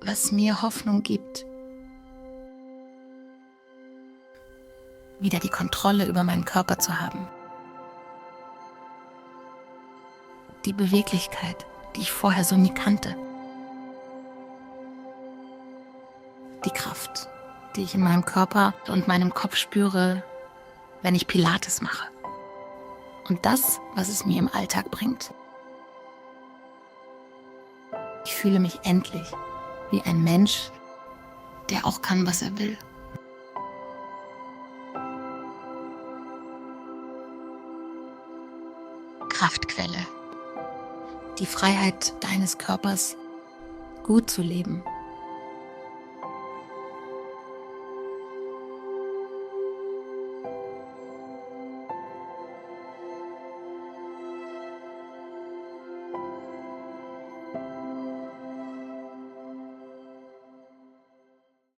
was mir Hoffnung gibt, wieder die Kontrolle über meinen Körper zu haben. Die Beweglichkeit, die ich vorher so nie kannte. Die Kraft, die ich in meinem Körper und meinem Kopf spüre, wenn ich Pilates mache. Und das, was es mir im Alltag bringt. Ich fühle mich endlich wie ein Mensch, der auch kann, was er will. Kraftquelle. Die Freiheit deines Körpers, gut zu leben.